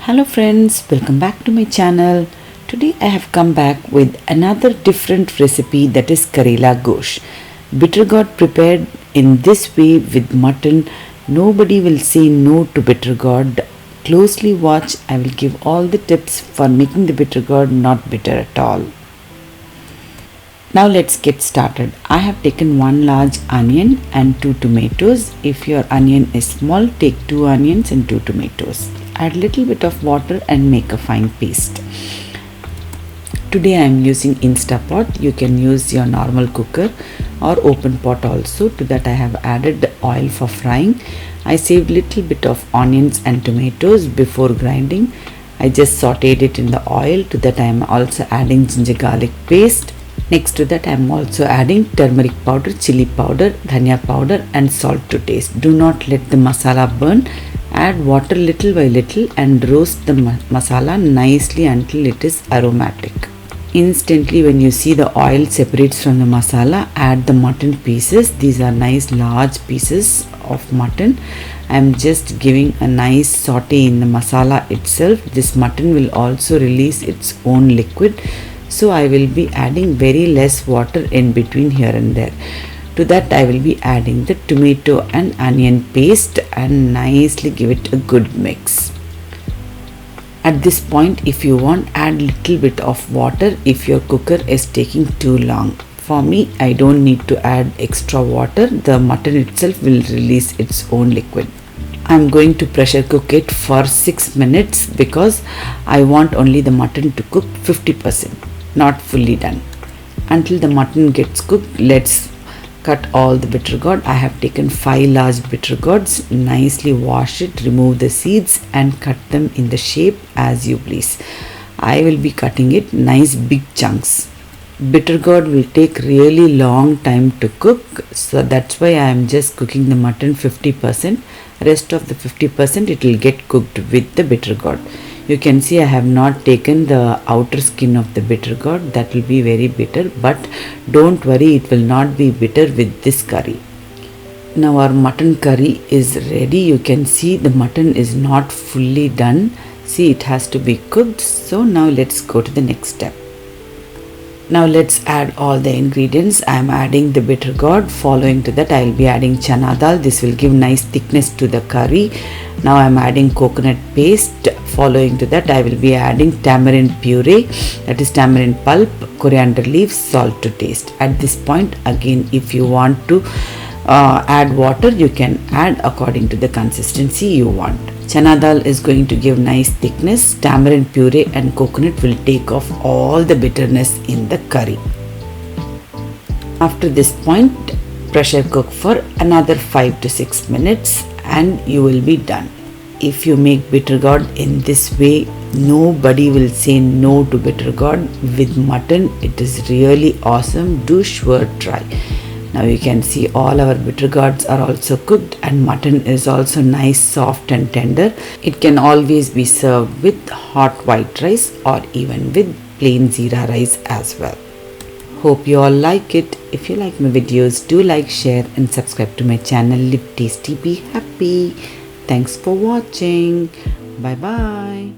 Hello friends, welcome back to my channel. Today I have come back with another different recipe, that is Karela Gosth. BitterGuard prepared in this way with mutton. Nobody will say no to BitterGuard. Closely watch, I will give all the tips for making the BitterGuard not bitter at all. Now let's get started. I have taken one large onion and 2 tomatoes. If your onion is small, take 2 onions and 2 tomatoes. Add little bit of water and make a fine paste. Today I am using Instapot. You can use your normal cooker or open pot also. To that I have added the oil for frying. I saved little bit of onions and tomatoes before grinding. I just sauteed it in the oil. To that I am also adding ginger garlic paste. Next to that I am also adding turmeric powder, chili powder, dhania powder and salt to taste. Do not let the masala burn. Add water little by little and roast the masala nicely until it is aromatic. Instantly when you see the oil separates from the masala, add the mutton pieces. These are nice large pieces of mutton. I am just giving a nice saute in the masala itself. This mutton will also release its own liquid. So I will be adding very less water in between here and there. To that I will be adding the tomato and onion paste and nicely give it a good mix. At this point, if you want, add little bit of water if your cooker is taking too long. For me, I don't need to add extra water. The mutton itself will release its own liquid. I'm going to pressure cook it for 6 minutes because I want only the mutton to cook 50%, not fully done. Until the mutton gets cooked, let's cut all the BitterGuard. I have taken 5 large BitterGuards. Nicely wash it, remove the seeds and cut them in the shape as you please. I will be cutting it nice big chunks. BitterGuard will take really long time to cook, so that's why I am just cooking the mutton 50%. Rest of the 50% it will get cooked with the BitterGuard. You can see I have not taken the outer skin of the BitterGuard. That will be very bitter, but don't worry, it will not be bitter with this curry. Now our mutton curry is ready. You can see the mutton is not fully done. See, it has to be cooked. So now let's go to the next step. Now let's add all the ingredients. I am adding the BitterGuard. Following to that I will be adding chana dal. This will give nice thickness to the curry. Now I am adding coconut paste. Following to that I will be adding tamarind puree, that is tamarind pulp, coriander leaves, salt to taste. At this point again, if you want to add water, you can add according to the consistency you want. Chana dal is going to give nice thickness. Tamarind puree and coconut will take off all the bitterness in the curry. After this point, pressure cook for another 5 to 6 minutes and you will be done. If you make BitterGuard in this way, nobody will say no to BitterGuard with mutton. It is really awesome. Do sure try. Now you can see all our BitterGuards are also cooked and mutton is also nice, soft and tender. It can always be served with hot white rice or even with plain Zeera rice as well. Hope you all like it. If you like my videos, do like, share and subscribe to my channel. Live tasty, be happy. Thanks for watching. Bye bye.